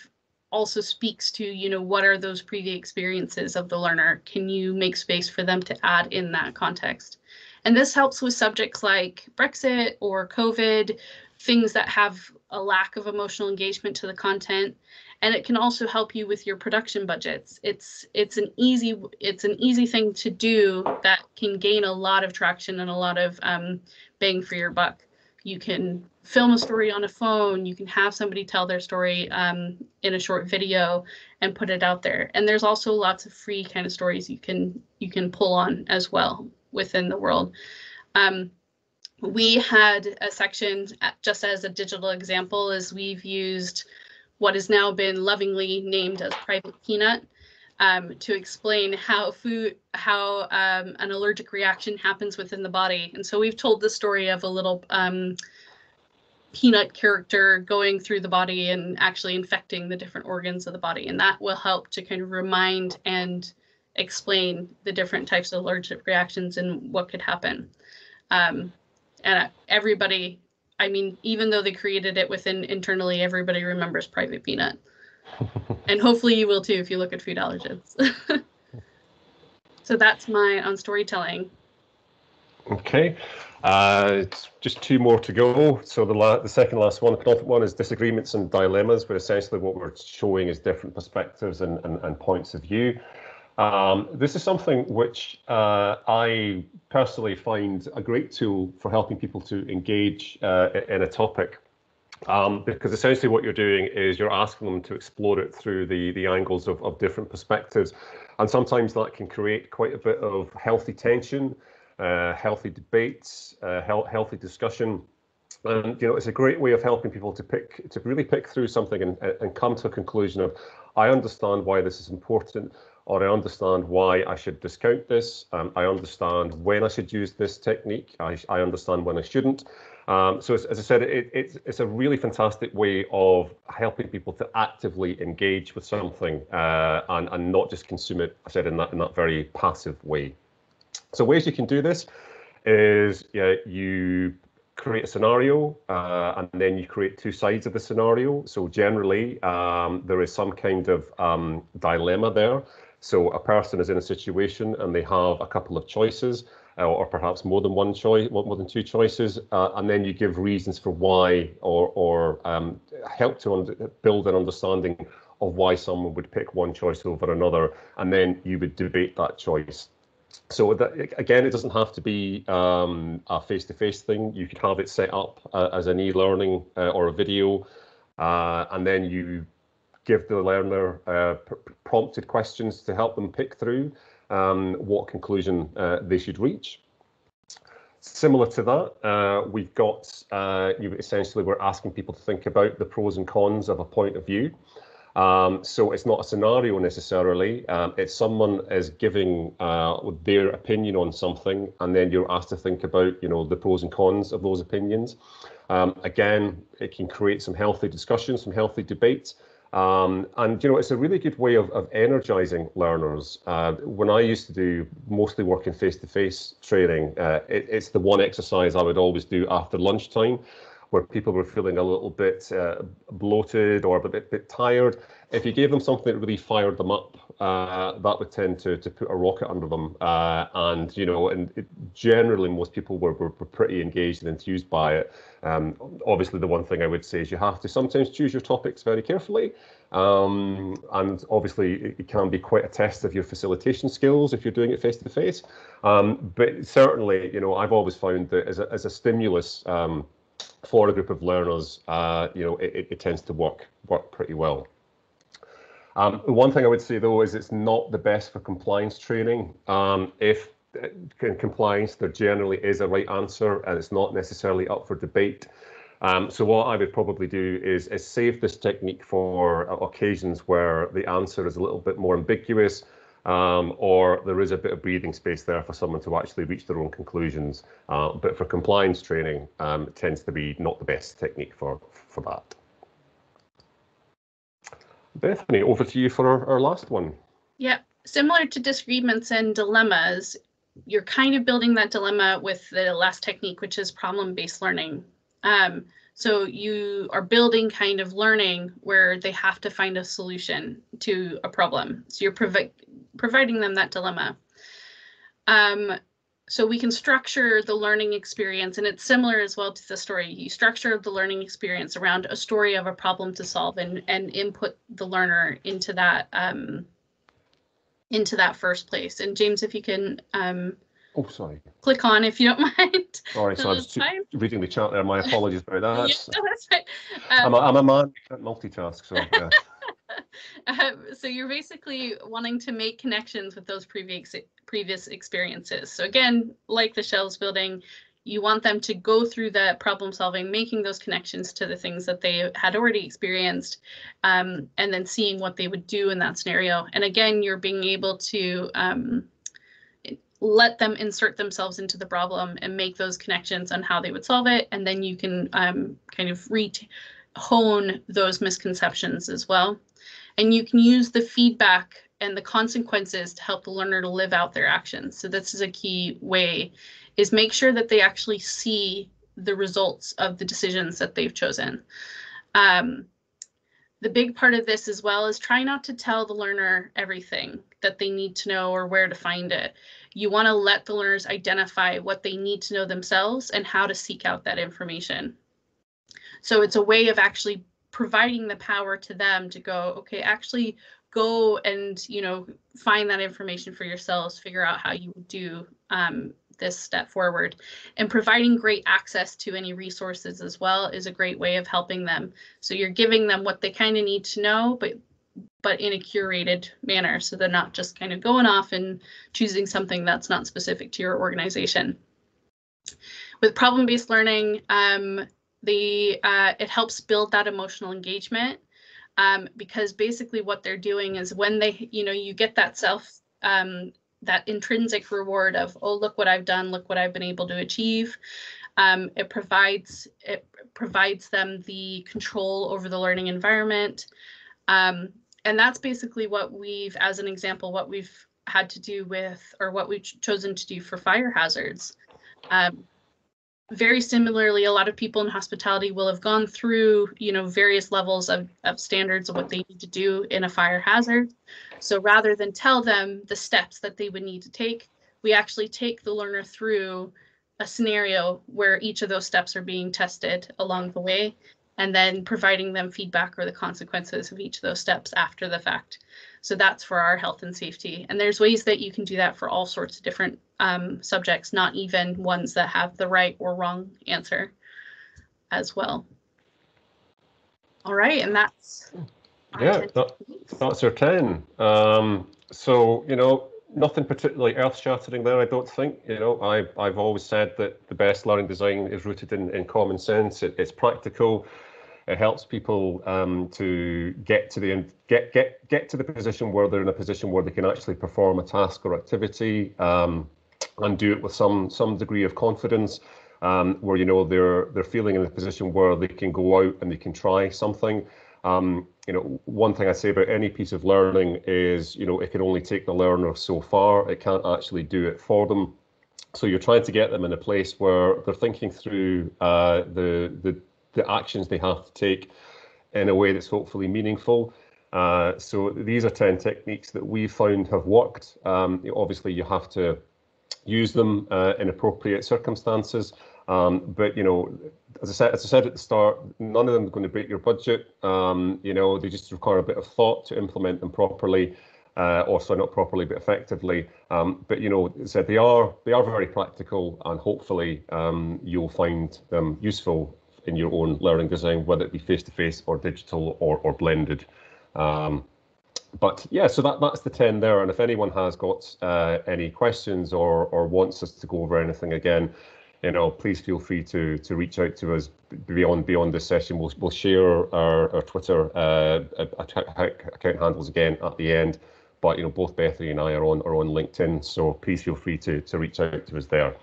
Speaker 2: also speaks to, what are those previous experiences of the learner? Can you make space for them to add in that context? And this helps with subjects like Brexit or COVID, things that have a lack of emotional engagement to the content. And it can also help you with your production budgets. It's an easy thing to do that can gain a lot of traction and a lot of bang for your buck. You can film a story on a phone. You can have somebody tell their story in a short video and put it out there. And there's also lots of free kind of stories you can pull on as well within the world. We had a section, just as a digital example, as we've used what has now been lovingly named as Private Peanut to explain how an allergic reaction happens within the body. And so we've told the story of a little peanut character going through the body and actually infecting the different organs of the body. And that will help to kind of remind and explain the different types of allergic reactions and what could happen. And everybody, even though they created it internally, everybody remembers Private Peanut. And hopefully you will too if you look at food allergens. So that's mine on storytelling.
Speaker 1: Okay, just 2 more to go. So the second last one, the penultimate one, is disagreements and dilemmas, where essentially what we're showing is different perspectives and points of view. This is something which I personally find a great tool for helping people to engage in a topic, because essentially what you're doing is you're asking them to explore it through the angles of different perspectives. And sometimes that can create quite a bit of healthy tension, healthy debates, healthy discussion. And it's a great way of helping people to really pick through something and come to a conclusion of, I understand why this is important, or I understand why I should discount this. I understand when I should use this technique. I understand when I shouldn't. So as I said, it's a really fantastic way of helping people to actively engage with something and not just consume it, I said, in that very passive way. So ways you can do this is you create a scenario and then you create two sides of the scenario. So generally there is some kind of dilemma there. So a person is in a situation and they have a couple of choices, or perhaps more than one choice, more than two choices, and then you give reasons for why, or help to build an understanding of why someone would pick one choice over another, and then you would debate that choice. So that, again, it doesn't have to be a face-to-face thing. You could have it set up as an e-learning or a video, and then you give the learner prompted questions to help them pick through what conclusion they should reach. Similar to that, we've got, essentially we're asking people to think about the pros and cons of a point of view. So it's not a scenario necessarily, it's someone is giving their opinion on something, and then you're asked to think about, the pros and cons of those opinions. Again, it can create some healthy discussions, some healthy debates. And it's a really good way of energizing learners. When I used to do mostly work in face-to-face training, it's the one exercise I would always do after lunchtime, where people were feeling a little bit bloated or a bit tired. If you gave them something that really fired them up, that would tend to put a rocket under them. And generally most people were pretty engaged and enthused by it. Obviously, the one thing I would say is you have to sometimes choose your topics very carefully. And obviously, it can be quite a test of your facilitation skills if you're doing it face-to-face. But certainly, I've always found that as a stimulus for a group of learners, it tends to work pretty well. One thing I would say, though, is it's not the best for compliance training. If in compliance, there generally is a right answer, and it's not necessarily up for debate. So what I would probably do is save this technique for occasions where the answer is a little bit more ambiguous, or there is a bit of breathing space there for someone to actually reach their own conclusions. But for compliance training, it tends to be not the best technique for that. Bethany, over to you for our last one.
Speaker 2: Yeah, similar to disagreements and dilemmas, you're kind of building that dilemma with the last technique, which is problem-based learning. So you are building kind of learning where they have to find a solution to a problem. So you're providing them that dilemma. So we can structure the learning experience, and it's similar as well to the story. You structure the learning experience around a story of a problem to solve, and input the learner into that first place. And James, if you can click on, if you don't mind.
Speaker 1: Sorry, so I was reading the chat there. My apologies about that.
Speaker 2: Yeah, that's fine.
Speaker 1: I'm a man who can't multitask, so yeah.
Speaker 2: So you're basically wanting to make connections with those previous experiences. So again, like the shelves building, you want them to go through that problem solving, making those connections to the things that they had already experienced, and then seeing what they would do in that scenario. And again, you're being able to let them insert themselves into the problem and make those connections on how they would solve it. And then you can kind of hone those misconceptions as well. And you can use the feedback and the consequences to help the learner to live out their actions. So this is a key way, is make sure that they actually see the results of the decisions that they've chosen. The big part of this as well is try not to tell the learner everything that they need to know or where to find it. You want to let the learners identify what they need to know themselves and how to seek out that information. So it's a way of actually providing the power to them to go, okay, actually go and, find that information for yourselves, figure out how you do this step forward. And providing great access to any resources as well is a great way of helping them. So you're giving them what they kind of need to know, but in a curated manner, so they're not just kind of going off and choosing something that's not specific to your organization. With problem-based learning, it helps build that emotional engagement, because basically what they're doing is when they, you get that that intrinsic reward of, oh, look what I've done, look what I've been able to achieve. It provides them the control over the learning environment. And that's basically what as an example, what we've had to do with, or what we've chosen to do for fire hazards. Very similarly, a lot of people in hospitality will have gone through, various levels of standards of what they need to do in a fire hazard. So rather than tell them the steps that they would need to take, we actually take the learner through a scenario where each of those steps are being tested along the way, and then providing them feedback or the consequences of each of those steps after the fact. So that's for our health and safety. And there's ways that you can do that for all sorts of different subjects, not even ones that have the right or wrong answer as well. All right, and that's
Speaker 1: that's our 10. So, nothing particularly earth-shattering there, I don't think. I've always said that the best learning design is rooted in common sense. It's practical. It helps people to get to the position where they're in a position where they can actually perform a task or activity, and do it with some degree of confidence, where they're feeling in a position where they can go out and they can try something. One thing I say about any piece of learning is, it can only take the learner so far. It can't actually do it for them. So you're trying to get them in a place where they're thinking through the actions they have to take in a way that's hopefully meaningful. So these are 10 techniques that we found have worked. Obviously, you have to use them in appropriate circumstances. But as I said at the start, none of them are going to break your budget. They just require a bit of thought to implement them properly, or sorry, not properly, but effectively. But as I said, they are very practical, and hopefully you'll find them useful in your own learning design, whether it be face-to-face or digital or blended. But yeah, so that's the 10 there. And if anyone has got any questions or wants us to go over anything again, please feel free to reach out to us beyond this session. We'll share our Twitter account handles again at the end. But both Bethany and I are on LinkedIn, so please feel free to reach out to us there.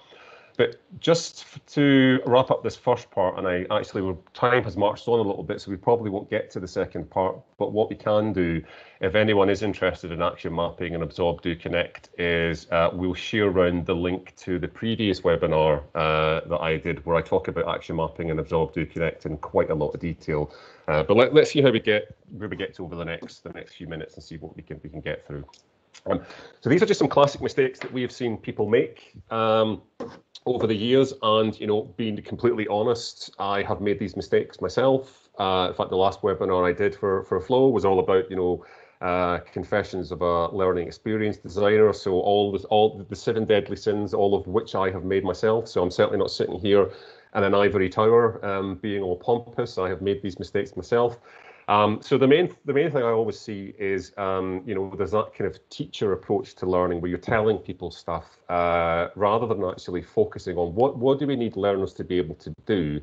Speaker 1: But just to wrap up this first part, and time has marched on a little bit, so we probably won't get to the second part. But what we can do, if anyone is interested in action mapping and Absorb, Do, Connect, is we'll share around the link to the previous webinar that I did, where I talk about action mapping and Absorb, Do, Connect in quite a lot of detail. But let's see how we get to over the next few minutes and see what we can get through. So these are just some classic mistakes that we have seen people make over the years, and being completely honest, I have made these mistakes myself. In fact, the last webinar I did for Flow was all about confessions of a learning experience designer. So all the 7 deadly sins, all of which I have made myself. So I'm certainly not sitting here in an ivory tower being all pompous. I have made these mistakes myself. So the main thing I always see is, there's that kind of teacher approach to learning where you're telling people stuff rather than actually focusing on what do we need learners to be able to do.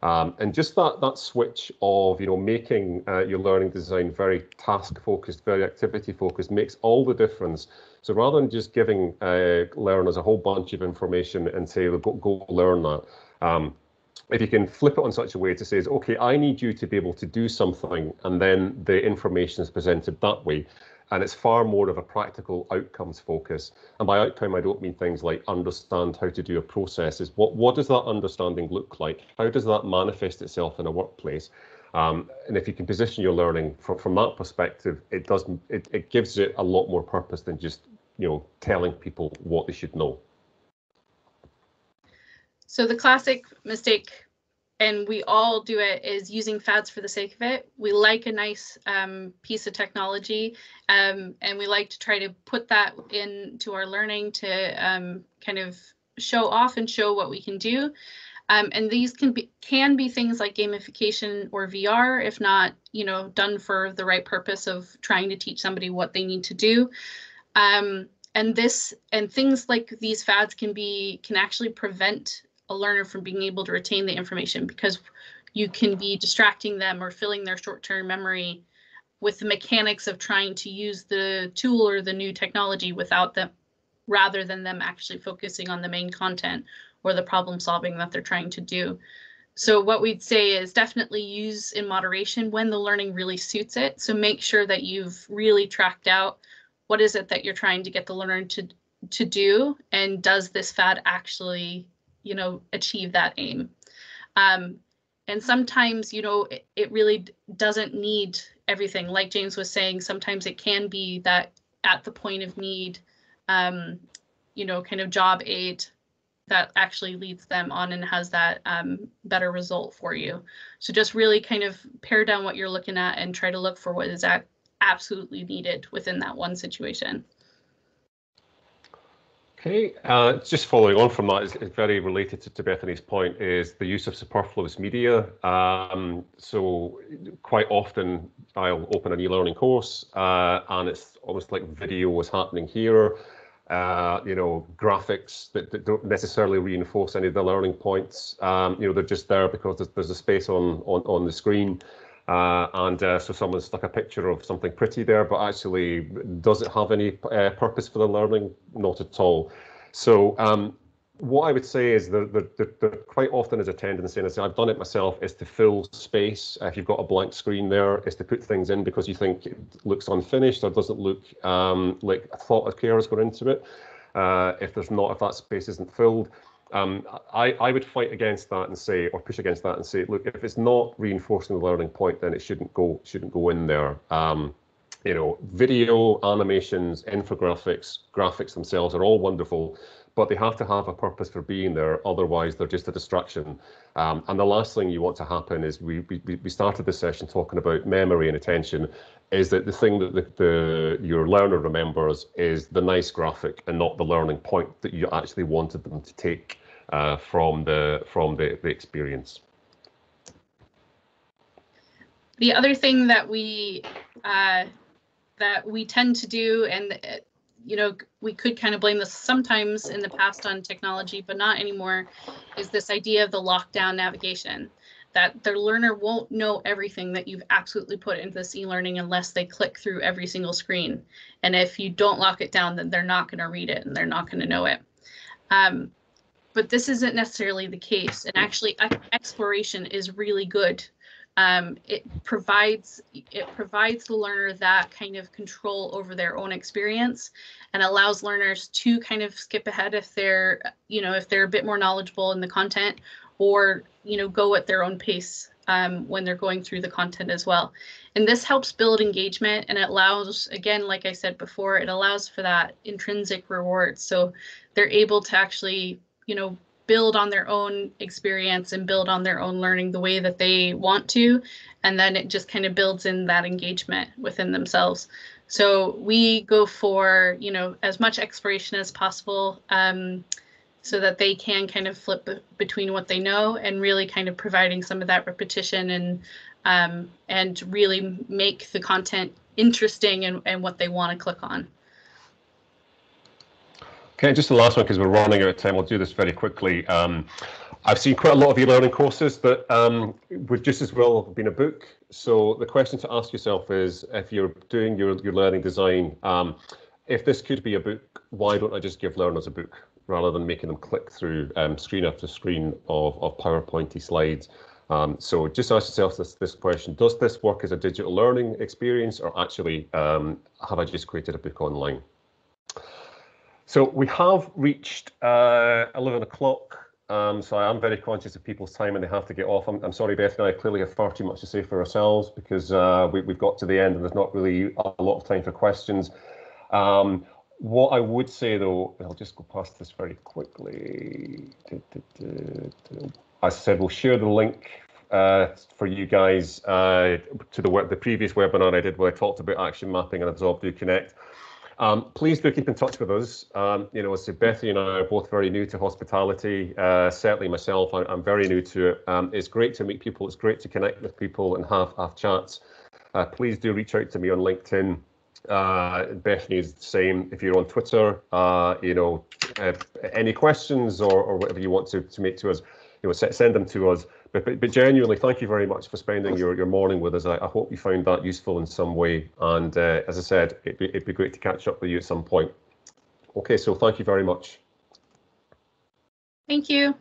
Speaker 1: And just that switch of, making your learning design very task focused, very activity focused makes all the difference. So rather than just giving learners a whole bunch of information and say, go learn that. If you can flip it on such a way to say, okay, I need you to be able to do something, and then the information is presented that way. And it's far more of a practical outcomes focus. And by outcome, I don't mean things like understand how to do a process. Is what does that understanding look like? How does that manifest itself in a workplace? And if you can position your learning from that perspective, it gives it a lot more purpose than just telling people what they should know.
Speaker 2: So the classic mistake, and we all do it, is using fads for the sake of it. We like a nice piece of technology, and we like to try to put that into our learning to kind of show off and show what we can do. And these can be things like gamification or VR, if not, done for the right purpose of trying to teach somebody what they need to do. And things like these fads can actually prevent a learner from being able to retain the information, because you can be distracting them or filling their short-term memory with the mechanics of trying to use the tool or the new technology without them, rather than them actually focusing on the main content or the problem solving that they're trying to do. So what we'd say is definitely use in moderation when the learning really suits it. So make sure that you've really tracked out what is it that you're trying to get the learner to do, and does this fad actually, achieve that aim? And sometimes, it really doesn't need everything. Like James was saying, sometimes it can be that at the point of need, kind of job aid that actually leads them on and has that better result for you. So just really kind of pare down what you're looking at and try to look for what is absolutely needed within that one situation.
Speaker 1: Okay, just following on from that, is very related to Bethany's point, is the use of superfluous media. So quite often I'll open an e-learning course and it's almost like video is happening here. Graphics that don't necessarily reinforce any of the learning points. They're just there because there's a space on the screen. So someone stuck a picture of something pretty there, but actually, does it have any purpose for the learning? Not at all. So what I would say is there quite often is a tendency, and I've done it myself, is to fill space. If you've got a blank screen there, is to put things in because you think it looks unfinished or doesn't look like a thought of care has gone into it. If that space isn't filled, I would fight against that and say, or push against that and say, look, if it's not reinforcing the learning point, then it shouldn't go in there. Video, animations, infographics, graphics themselves are all wonderful, but they have to have a purpose for being there. Otherwise, they're just a distraction. And the last thing you want to happen is, we started this session talking about memory and attention, is that the thing that your learner remembers is the nice graphic and not the learning point that you actually wanted them to take from the experience.
Speaker 2: The other thing that we tend to do, and we could kind of blame this sometimes in the past on technology, but not anymore, is this idea of the lockdown navigation, that the learner won't know everything that you've absolutely put into this e-learning unless they click through every single screen. And if you don't lock it down, then they're not going to read it and they're not going to know it. But this isn't necessarily the case. And actually, exploration is really good. It provides the learner that kind of control over their own experience, and allows learners to kind of skip ahead if they're a bit more knowledgeable in the content, or go at their own pace when they're going through the content as well. And this helps build engagement, and it allows, again, like I said before, it allows for that intrinsic reward. So they're able to actually build on their own experience and build on their own learning the way that they want to, and then it just kind of builds in that engagement within themselves. So we go for as much exploration as possible, so that they can kind of flip between what they know and really kind of providing some of that repetition and really make the content interesting and what they want to click on.
Speaker 1: Okay, just the last one, because we're running out of time. I'll do this very quickly. I've seen quite a lot of e-learning courses that would just as well have been a book. So the question to ask yourself is, if you're doing your learning design, if this could be a book, why don't I just give learners a book rather than making them click through screen after screen of PowerPointy slides? So just ask yourself this question: does this work as a digital learning experience, or actually have I just created a book online? So we have reached 11 o'clock, so I am very conscious of people's time and they have to get off. I'm sorry, Bethany, I clearly have far too much to say for ourselves, because we've got to the end and there's not really a lot of time for questions. What I would say, though, I'll just go past this very quickly. As I said, we'll share the link for you guys to the previous webinar I did where I talked about action mapping and Absorb, Do, Connect. Please do keep in touch with us. As Bethany and I are both very new to hospitality. Certainly myself, I'm very new to it. It's great to meet people. It's great to connect with people and have chats. Please do reach out to me on LinkedIn. Bethany is the same. If you're on Twitter, any questions or whatever you want to make to us, send them to us. But genuinely, thank you very much for spending your morning with us. I hope you found that useful in some way. And as I said, it'd be great to catch up with you at some point. Okay, so thank you very much.
Speaker 2: Thank you.